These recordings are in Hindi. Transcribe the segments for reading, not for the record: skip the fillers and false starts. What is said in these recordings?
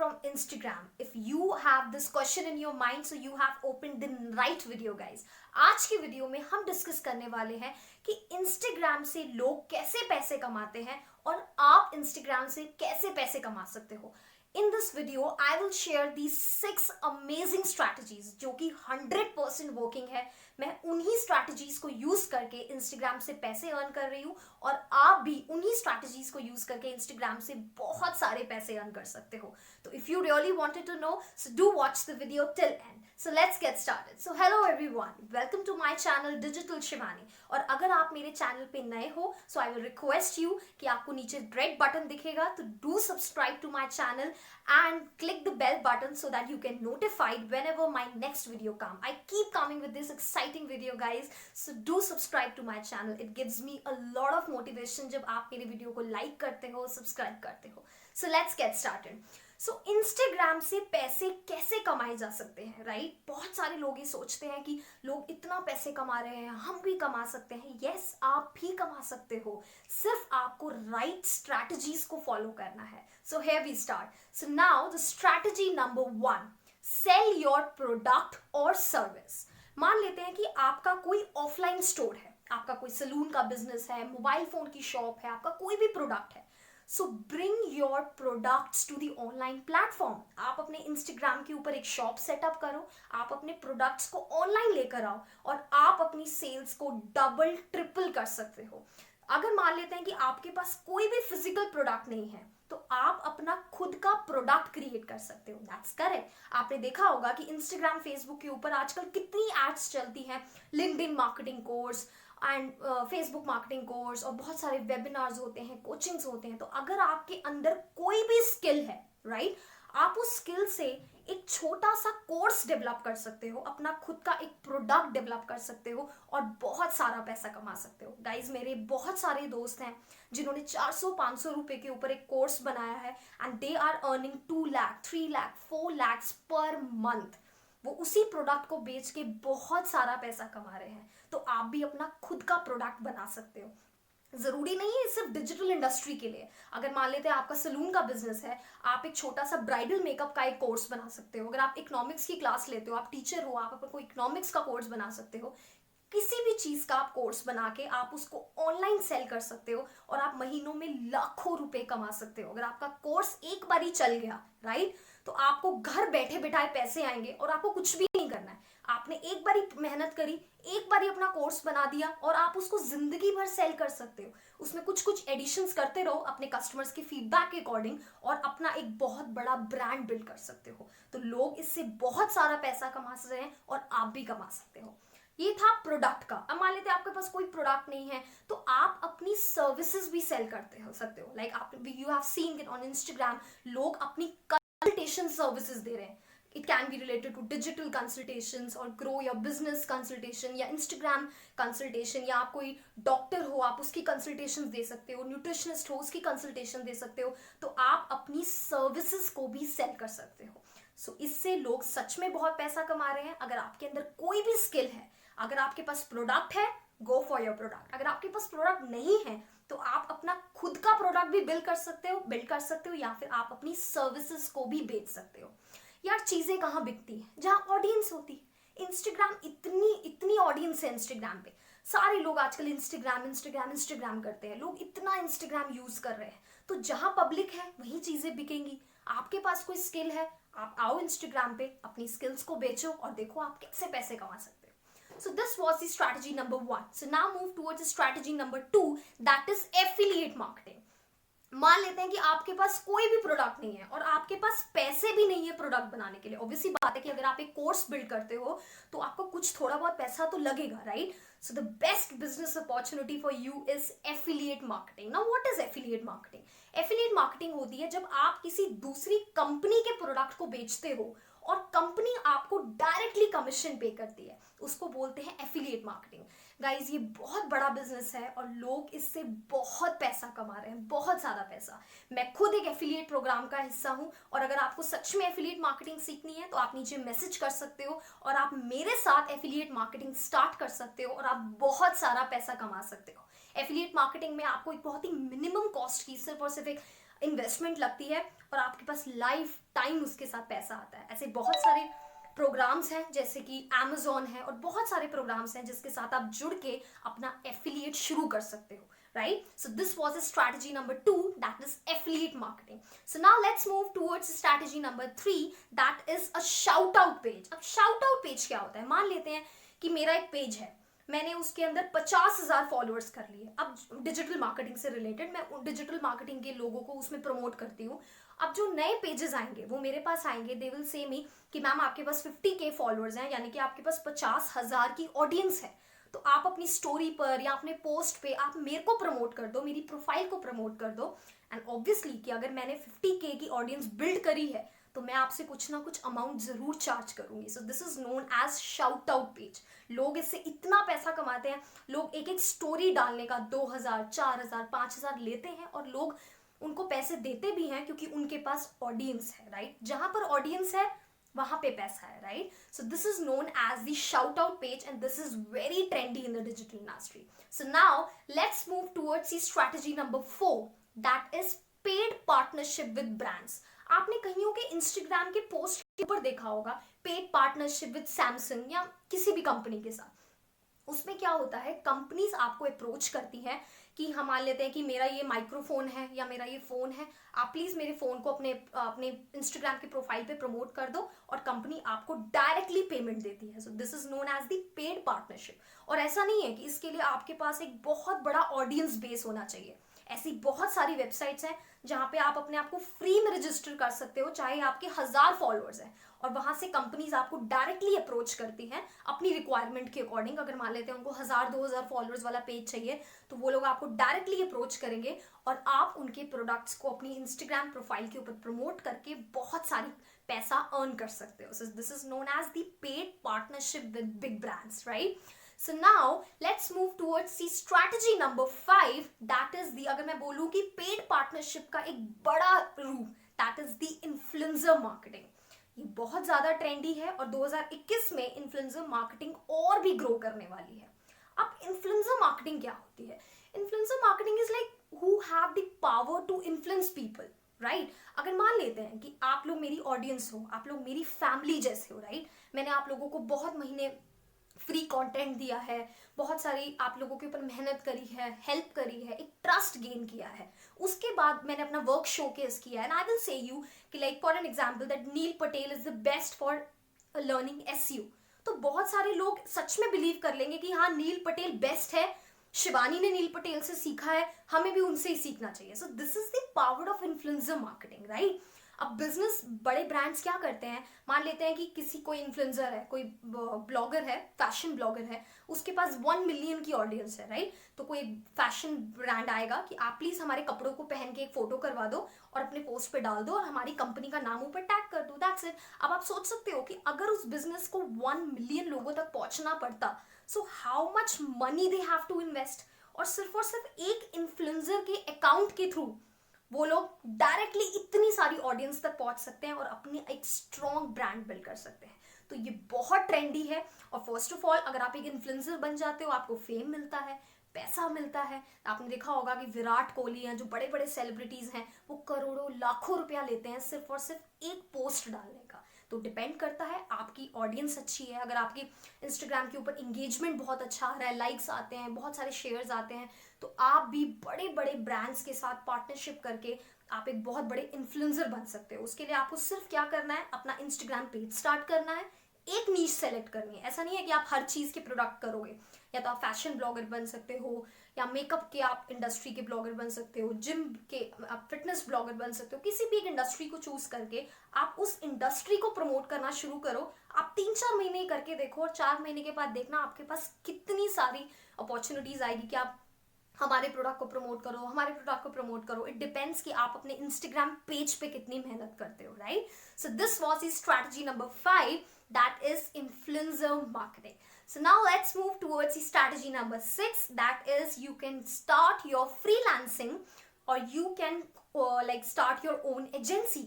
from Instagram. If you have this question in your mind, so you have opened the right video, guys. आज की वीडियो में हम डिस्कस करने वाले हैं कि इंस्टाग्राम से लोग कैसे पैसे कमाते हैं और आप इंस्टाग्राम से कैसे पैसे कमा सकते हो. In this video, I will share these 6 amazing strategies जो कि 100% वर्किंग है. मैं उन्हीं स्ट्रैटेजीज को यूज करके इंस्टाग्राम से पैसे अर्न कर रही हूँ और आप भी उन्हीं स्ट्रैटेजीज को यूज करके इंस्टाग्राम से बहुत सारे पैसे अर्न कर सकते हो. तो if you really wanted to know, so do watch the video till end. So let's get started. So hello everyone, welcome to my channel Digital Shivani. और अगर आप मेरे चैनल पे नए हो, so I will request you कि आपको नीचे रेड बटन दिखेगा, तो do subscribe to my channel and click the bell button so that you can notified whenever my next video come. I keep coming with this exciting video, guys. So do subscribe to my channel. It gives me a lot of motivation जब आप मेरे वीडियो को लाइक करते हो, सब्सक्राइब करते हो. So let's get started. So Instagram से पैसे कैसे कमाए जा सकते हैं, राइट? बहुत सारे लोग ये सोचते हैं कि लोग इतना पैसे कमा रहे हैं, हम भी कमा सकते हैं. यस, आप भी कमा सकते हो, सिर्फ आपको राइट स्ट्रैटेजीज को फॉलो करना है. So here we start. So now the strategy number 1, sell your product और सर्विस. मान लेते हैं कि आपका कोई ऑफलाइन स्टोर है, आपका कोई सलून का बिजनेस है, मोबाइल फोन की शॉप है, आपका कोई भी प्रोडक्ट है. So bring your products to the online platform. आप अपने इंस्टाग्राम के ऊपर एक शॉप सेटअप करो, आप अपने प्रोडक्ट्स को ऑनलाइन लेकर आओ और आप अपनी सेल्स को डबल ट्रिपल कर सकते हो. अगर मान लेते हैं कि आपके पास कोई भी फिजिकल प्रोडक्ट नहीं है, तो आप अपना खुद का प्रोडक्ट क्रिएट कर सकते हो. That's correct. आपने देखा होगा कि इंस्टाग्राम, फेसबुक के ऊपर आजकल कितनी एड्स चलती हैं, LinkedIn marketing course and Facebook marketing course, और बहुत सारे वेबिनार्स होते हैं, कोचिंग्स होते हैं. तो अगर आपके अंदर कोई भी स्किल है, राइट, आप उस स्किल से एक छोटा सा कोर्स डेवलप कर सकते हो, अपना खुद का एक प्रोडक्ट डेवलप कर सकते हो और बहुत सारा पैसा कमा सकते हो. गाइज, मेरे बहुत सारे दोस्त हैं जिन्होंने 400-500 रुपए के ऊपर एक कोर्स बनाया है and they are earning 2 lakh, 3 lakh, 4 lakh per month. वो उसी प्रोडक्ट को बेच के बहुत सारा पैसा कमा रहे हैं. तो आप भी अपना खुद का प्रोडक्ट बना सकते हो. जरूरी नहीं है सिर्फ डिजिटल इंडस्ट्री के लिए. अगर मान लेते हैं आपका सलून का बिजनेस है, आप एक छोटा सा ब्राइडल मेकअप का एक कोर्स बना सकते हो. अगर आप इकोनॉमिक्स की क्लास लेते हो, आप टीचर हो, आप अपना कोई इकोनॉमिक्स का कोर्स बना सकते हो. किसी भी चीज का आप कोर्स बना के आप उसको ऑनलाइन सेल कर सकते हो और आप महीनों में लाखों रुपए कमा सकते हो. अगर आपका कोर्स एक बार ही चल गया, राइट, तो आपको घर बैठे बैठाए पैसे आएंगे और आपको कुछ भी नहीं करना है. आपने एक बार ही मेहनत करी, एक बार ही अपना कोर्स बना दिया और आप उसको जिंदगी भर सेल कर सकते हो. उसमें कुछ कुछ एडिशंस करते रहो अपने कस्टमर्स के फीडबैक के अकॉर्डिंग और अपना एक बहुत बड़ा ब्रांड बिल्ड कर सकते हो. तो लोग इससे बहुत सारा पैसा कमा रहे हैं और आप भी कमा सकते हो. ये था प्रोडक्ट का. अब मान लेते हैं आपके पास कोई प्रोडक्ट नहीं है, तो आप अपनी सर्विसेज भी सेल करते हो सकते हो. लाइक आप, you have seen it on Instagram, लोग अपनी कंसल्टेशन सर्विसेज दे रहे हैं. It can be related to digital consultations or grow your business consultation या Instagram consultation, या आप कोई डॉक्टर हो, आप उसकी कंसल्टेशन दे सकते हो, न्यूट्रिशनिस्ट हो, उसकी कंसल्टेशन दे सकते हो. तो आप अपनी सर्विसेज को भी सेल कर सकते हो. सो इससे लोग सच में बहुत पैसा कमा रहे हैं. अगर आपके अंदर कोई भी स्किल है, अगर आपके पास प्रोडक्ट है, गो फॉर योर प्रोडक्ट. अगर आपके पास प्रोडक्ट नहीं है, तो आप अपना खुद का प्रोडक्ट भी बिल्ड कर सकते हो या फिर आप अपनी सर्विसेज को भी बेच सकते हो. यार, चीजें कहाँ बिकती है? जहाँ ऑडियंस होती है. इंस्टाग्राम, इतनी ऑडियंस है इंस्टाग्राम पे. सारे लोग आजकल इंस्टाग्राम करते हैं. लोग इतना इंस्टाग्राम यूज कर रहे हैं. तो जहाँ पब्लिक है वहीं चीजें बिकेंगी. आपके पास कोई स्किल है, आप आओ इंस्टाग्राम पे, अपनी स्किल्स को बेचो और देखो आप कैसे पैसे कमा सकते हो. So this was the strategy number 1. So now move towards the strategy number 2, that is affiliate marketing. मान लेते हैं कि आपके पास कोई भी प्रोडक्ट नहीं है और आपके पास पैसे भी नहीं है प्रोडक्ट बनाने के लिए. ऑब्वियसली बात है कि अगर आप एक कोर्स बिल्ड करते हो तो आपको कुछ थोड़ा बहुत पैसा तो लगेगा, right? So the best business opportunity for you is affiliate marketing. Now what is affiliate marketing? Affiliate marketing होती है जब आप किसी दूसरी कंपनी के प्रोडक्ट को बेचते हो और कंपनी आपको डायरेक्टली कमीशन पे करती है. उसको बोलते हैं एफिलिएट मार्केटिंग. गाइज, ये बहुत बड़ा बिजनेस है और लोग इससे बहुत पैसा कमा रहे हैं, बहुत सारा पैसा. मैं खुद एक एफिलिएट प्रोग्राम का हिस्सा हूं और अगर आपको सच में एफिलिएट मार्केटिंग सीखनी है तो आप नीचे मैसेज कर सकते हो और आप मेरे साथ एफिलिएट मार्केटिंग स्टार्ट कर सकते हो और आप बहुत सारा पैसा कमा सकते हो. एफिलिएट मार्केटिंग में आपको एक बहुत ही मिनिमम कॉस्ट की सिर्फ और सिर्फ एक इन्वेस्टमेंट लगती है और आपके पास लाइफ टाइम उसके साथ पैसा आता है। ऐसे बहुत सारे प्रोग्राम्स हैं जैसे कि Amazon है और बहुत सारे प्रोग्राम्स हैं जिसके साथ आप जुड़ के अपना एफिलिएट शुरू कर सकते हो, right? So this was a strategy number 2, that is affiliate marketing. So now let's move towards strategy number 3, that is a shout out page. अब shout out page क्या होता है? मान लेते हैं कि मेरा एक पेज है, मैंने उसके अंदर 50,000 फॉलोअर्स कर लिए। अब डिजिटल मार्केटिंग से रिलेटेड मैं डिजिटल मार्केटिंग के लोगों को उसमें प्रमोट करती हूँ। अब जो नए पेजेस आएंगे वो मेरे पास आएंगे, दे विल से मी कि मैम आपके पास 50K फॉलोअर्स हैं, यानी कि आपके पास 50,000 की ऑडियंस है, तो आप अपनी स्टोरी पर या अपने पोस्ट पे आप मेरे को प्रमोट कर दो, मेरी प्रोफाइल को प्रमोट कर दो। एंड ऑब्वियसली कि अगर मैंने 50K की ऑडियंस बिल्ड करी है तो मैं आपसे कुछ ना कुछ अमाउंट जरूर चार्ज करूंगी। So this is known as shout out page. लोग इससे इतना पैसा कमाते हैं, लोग एक एक स्टोरी डालने का 2,000, 4,000, 5,000 लेते हैं और लोग उनको पैसे देते भी हैं क्योंकि उनके पास ऑडियंस है, राइट? जहां पर ऑडियंस है वहां पे पैसा है, right? So this is known as the shout out page and this is very trendy in the digital industry. So now let's move towards the strategy number 4, that is paid partnership with brands. आपने कहीं के इंस्टाग्राम के पोस्ट के ऊपर देखा होगा पेड पार्टनरशिप विद सैमसंग या किसी भी कंपनी के साथ। उसमें क्या होता है, कंपनीज आपको अप्रोच करती है कि हम मान लेते हैं कि मेरा ये माइक्रोफोन है या मेरा ये फोन है, आप प्लीज मेरे फोन को अपने इंस्टाग्राम के प्रोफाइल पे प्रमोट कर दो, और कंपनी आपको डायरेक्टली पेमेंट देती है। So this is known as the paid partnership. और ऐसा नहीं है कि इसके लिए आपके पास एक बहुत बड़ा ऑडियंस बेस होना चाहिए। ऐसी बहुत सारी वेबसाइट्स हैं जहां पे आप अपने आप को फ्री में रजिस्टर कर सकते हो, चाहे आपके 1000 फॉलोअर्स हैं, और वहां से कंपनीज आपको डायरेक्टली अप्रोच करती हैं अपनी रिक्वायरमेंट के अकॉर्डिंग। अगर मान लेते हैं उनको 1000-2000 फॉलोअर्स वाला पेज चाहिए तो वो लोग आपको डायरेक्टली अप्रोच करेंगे और आप उनके प्रोडक्ट्स को अपनी इंस्टाग्राम प्रोफाइल के ऊपर प्रमोट करके बहुत सारी पैसा अर्न कर सकते हो। This is known as the paid partnership with big brands, right? So now let's move towards the strategy number 5, that is the, अगर मैं बोलूं कि पेड पार्टनरशिप का एक बड़ा रूप, that is the influencer marketing। ये बहुत ज्यादा ट्रेंडी है और 2021 में इन्फ्लुएंसर मार्केटिंग और भी ग्रो करने वाली है। अब इन्फ्लुएंसर मार्केटिंग क्या होती है? Influencer marketing is like who have the power to influence people, right? अगर मान लेते हैं कि आप लोग मेरी ऑडियंस हो, आप लोग मेरी फैमिली जैसे हो, राइट? मैंने आप लोगों को बहुत महीने फ्री कंटेंट दिया है, बहुत सारी आप लोगों के ऊपर मेहनत करी है, हेल्प करी है, एक ट्रस्ट गेन किया है, उसके बाद मैंने अपना वर्क शोकेस किया है। And I will say you कि like for an example that Neel Patel is the best for learning SEO. तो बहुत सारे लोग सच में बिलीव कर लेंगे कि हाँ नील पटेल बेस्ट है, शिवानी ने नील पटेल से सीखा है, हमें भी उनसे ही सीखना चाहिए। सो this is the power of influencer marketing, right? अब बिजनेस बड़े ब्रांड्स क्या करते हैं, मान लेते हैं कि किसी कोई इन्फ्लुएंसर है, कोई ब्लॉगर है, फैशन ब्लॉगर है, उसके पास 1 मिलियन की ऑडियंस है, राइट? तो कोई फैशन ब्रांड आएगा कि आप प्लीज हमारे कपड़ों को पहन के एक फोटो करवा दो और अपने पोस्ट पे डाल दो और हमारी कंपनी का नाम ऊपर टैग कर दो, दैट्स इट। अब आप सोच सकते हो कि अगर उस बिजनेस को 1 मिलियन लोगों तक पहुंचना पड़ता, so how much money they have to invest. और सिर्फ एक इन्फ्लुएंसर के अकाउंट के थ्रू वो लोग डायरेक्टली इतनी सारी ऑडियंस तक पहुंच सकते हैं और अपनी एक स्ट्रॉन्ग ब्रांड बिल्ड कर सकते हैं। तो ये बहुत ट्रेंडी है। और फर्स्ट ऑफ ऑल अगर आप एक इन्फ्लुएंसर बन जाते हो, आपको फेम मिलता है, पैसा मिलता है। आपने देखा होगा कि विराट कोहली हैं, जो बड़े बड़े सेलिब्रिटीज हैं, वो करोड़ों लाखों रुपया लेते हैं सिर्फ और सिर्फ एक पोस्ट डालने का। तो डिपेंड करता है आपकी ऑडियंस अच्छी है, अगर आपकी इंस्टाग्राम के ऊपर इंगेजमेंट बहुत अच्छा आ रहा है, लाइक्स आते हैं, बहुत सारे शेयर्स आते हैं, तो आप भी बड़े बड़े ब्रांड्स के साथ पार्टनरशिप करके आप एक बहुत बड़े इन्फ्लुएंसर बन सकते हो। उसके लिए आपको सिर्फ क्या करना है, अपना इंस्टाग्राम पेज स्टार्ट करना है, एक नीश सेलेक्ट करनी है। ऐसा नहीं है कि आप हर चीज के प्रोडक्ट करोगे, या तो आप फैशन ब्लॉगर बन सकते हो, या मेकअप के आप इंडस्ट्री के ब्लॉगर बन सकते हो, जिम के आप फिटनेस ब्लॉगर बन सकते हो। किसी भी एक इंडस्ट्री को चूज करके आप उस इंडस्ट्री को प्रमोट करना शुरू करो। आप 3-4 महीने करके देखो और 4 महीने के बाद देखना आपके पास कितनी सारी अपॉर्चुनिटीज आएगी कि आप हमारे प्रोडक्ट को प्रमोट करो, हमारे प्रोडक्ट को प्रमोट करो। इट डिपेंड्स कि आप अपने इंस्टाग्राम पेज पे कितनी मेहनत करते हो, right? So this was the strategy number 5, that is influencer marketing. So now let's move towards the strategy number 6, that is you can start your freelancing or you can like start your own agency.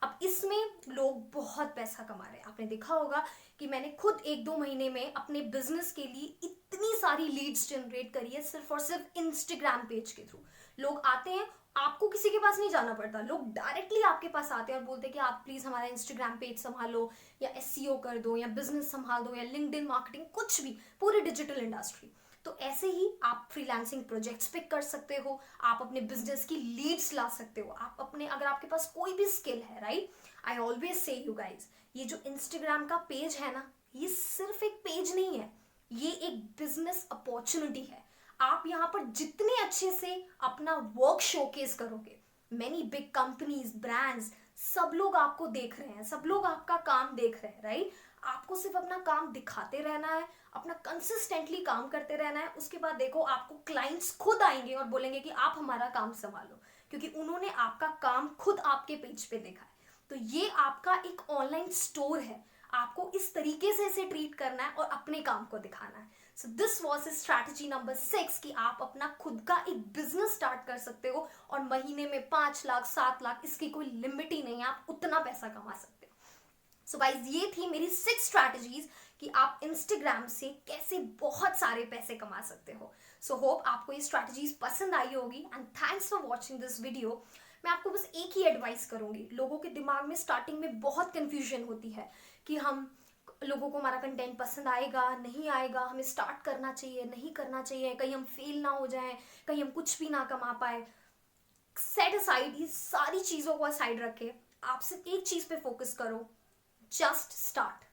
अब इसमें लोग बहुत पैसा कमा रहे हैं। आपने देखा होगा कि मैंने खुद 1-2 महीने में अपने बिजनेस के लिए इतनी सारी लीड्स जनरेट करी है सिर्फ और सिर्फ इंस्टाग्राम पेज के थ्रू। लोग आते हैं, आपको किसी के पास नहीं जाना पड़ता, लोग डायरेक्टली आपके पास आते हैं और बोलते हैं कि आप प्लीज हमारा इंस्टाग्राम पेज संभालो, या एसईओ कर दो, या बिजनेस संभाल दो, या लिंक्डइन मार्केटिंग, कुछ भी, पूरी डिजिटल इंडस्ट्री। तो ऐसे ही आप फ्रीलांसिंग प्रोजेक्ट्स पिक कर सकते हो, आप अपने बिजनेस की लीड्स ला सकते हो, आप अपने, अगर आपके पास कोई भी स्किल है, right. I always say you guys, ये जो इंस्टाग्राम का पेज है ना, ये सिर्फ एक पेज नहीं है, ये एक बिजनेस अपॉर्चुनिटी है। आप यहाँ पर जितने अच्छे से अपना वर्क शोकेस करोगे, मेनी बिग कंपनीज, ब्रांड्स, सब लोग आपको देख रहे हैं, सब लोग आपका काम देख रहे हैं, राइट। आपको सिर्फ अपना काम दिखाते रहना है, अपना कंसिस्टेंटली काम करते रहना है। उसके बाद देखो, आपको क्लाइंट्स खुद आएंगे और बोलेंगे कि आप हमारा काम संभालो, क्योंकि उन्होंने आपका काम खुद आपके पेज पे देखा है। तो ये आपका एक ऑनलाइन स्टोर है, आपको इस तरीके से इसे ट्रीट करना है और अपने काम को दिखाना है। So this was strategy number 6 कि आप अपना खुद का एक बिजनेस स्टार्ट कर सकते हो और महीने में 5 लाख 7 लाख, इसकी कोई लिमिट ही नहीं है, आप उतना पैसा कमा सकते हो। सो गाइस, ये थी मेरी 6 स्ट्रैटेजीज कि आप इंस्टाग्राम से कैसे बहुत सारे पैसे कमा सकते हो। सो होप आपको ये स्ट्रैटेजीज पसंद आई होगी and thanks for watching this video. मैं आपको बस एक ही एडवाइस करूंगी, लोगों के दिमाग में स्टार्टिंग में बहुत कंफ्यूजन होती है कि हम, लोगों को हमारा कंटेंट पसंद आएगा नहीं आएगा, हमें स्टार्ट करना चाहिए नहीं करना चाहिए, कहीं हम फेल ना हो जाएं, कहीं हम कुछ भी ना कमा पाए। सेट असाइड ये सारी चीजों को असाइड रखे, आप सिर्फ एक चीज पे फोकस करो, जस्ट स्टार्ट।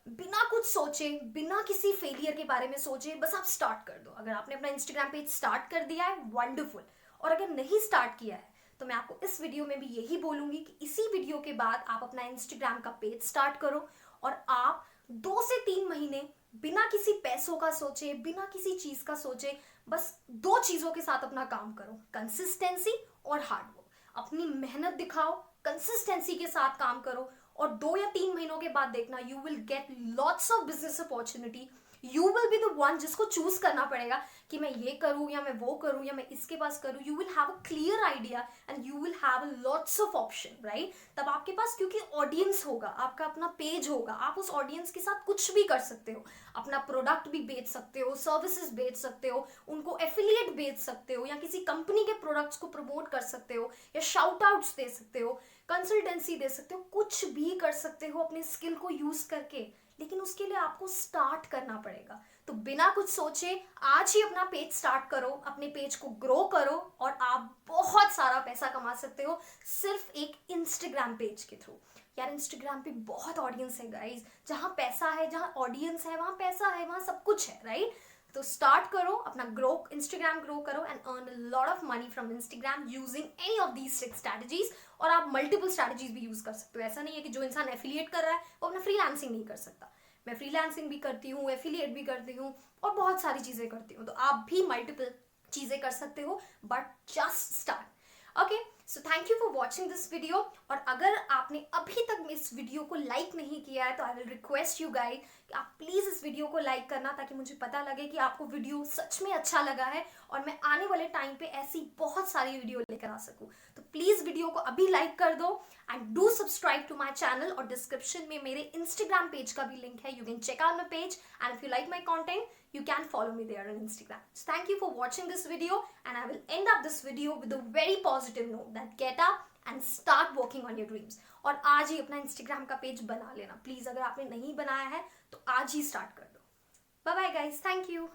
बिना कुछ सोचे, बिना किसी फेलियर के बारे में सोचे, बस आप स्टार्ट कर दो। अगर आपने अपना इंस्टाग्राम पेज स्टार्ट कर दिया है, वंडरफुल, और अगर नहीं स्टार्ट किया है तो मैं आपको इस वीडियो में भी यही बोलूंगी कि इसी वीडियो के बाद आप अपना इंस्टाग्राम का पेज स्टार्ट करो और आप 2 से 3 महीने बिना किसी पैसों का सोचे, बिना किसी चीज का सोचे, बस 2 चीजों के साथ अपना काम करो, कंसिस्टेंसी और हार्डवर्क। अपनी मेहनत दिखाओ, कंसिस्टेंसी के साथ काम करो, और 2 या 3 महीनों के बाद देखना, you will get lots of business opportunity. You will be the one जिसको चूज करना पड़ेगा कि मैं ये करूं या मैं वो करूं या मैं इसके पास करूं। You will have a clear idea and you will have lots of option, right. तब आपके पास, क्योंकि ऑडियंस होगा, आपका अपना पेज होगा, आप उस ऑडियंस के साथ कुछ भी कर सकते हो, अपना प्रोडक्ट भी बेच सकते हो, सर्विसेज बेच सकते हो, उनको एफिलिएट बेच सकते हो, या किसी कंपनी के प्रोडक्ट्स को प्रमोट कर सकते हो, या शाउट आउट्स दे सकते हो, कंसल्टेंसी दे सकते हो, कुछ भी कर सकते हो अपने स्किल को यूज करके। लेकिन उसके लिए आपको स्टार्ट करना पड़ेगा। तो बिना कुछ सोचे आज ही अपना पेज स्टार्ट करो, अपने पेज को ग्रो करो, और आप बहुत सारा पैसा कमा सकते हो सिर्फ एक इंस्टाग्राम पेज के थ्रू। यार, इंस्टाग्राम पे बहुत ऑडियंस है गाइज, जहां पैसा है, जहां ऑडियंस है, वहां पैसा है, वहां सब कुछ है, राइट। तो स्टार्ट करो, अपना ग्रो, इंस्टाग्राम ग्रो करो and earn a lot of money from Instagram using any of these 6 strategies. और आप मल्टीपल स्ट्रैटेजीज भी यूज कर सकते हो। ऐसा नहीं है कि जो इंसान एफिलिएट कर रहा है वो अपना फ्रीलांसिंग नहीं कर सकता। मैं फ्रीलांसिंग भी करती हूँ, एफिलिएट भी करती हूँ, और बहुत सारी चीजें करती हूँ। तो आप भी मल्टीपल चीजें कर सकते हो, but just start. Okay, so thank you for watching this video. और अगर आपने अभी तक इस वीडियो को लाइक नहीं किया है तो I will request you guys कि आप प्लीज इस वीडियो को लाइक करना, ताकि मुझे पता लगे कि आपको वीडियो सच में अच्छा लगा है और मैं आने वाले टाइम पे ऐसी बहुत सारी वीडियो लेकर आ सकूं। तो प्लीज वीडियो को अभी लाइक कर दो and do subscribe to my channel. और डिस्क्रिप्शन में मेरे इंस्टाग्राम पेज का भी लिंक है, you can check out my page and if you like my content you can follow me there on Instagram. So thank you for watching this video, and I will end up this video with a very positive note that get up and start working on your dreams. और आज ही अपना इंस्टाग्राम का पेज बना लेना प्लीज। अगर आपने नहीं बनाया है तो आज ही स्टार्ट कर दो। Bye bye guys, thank you.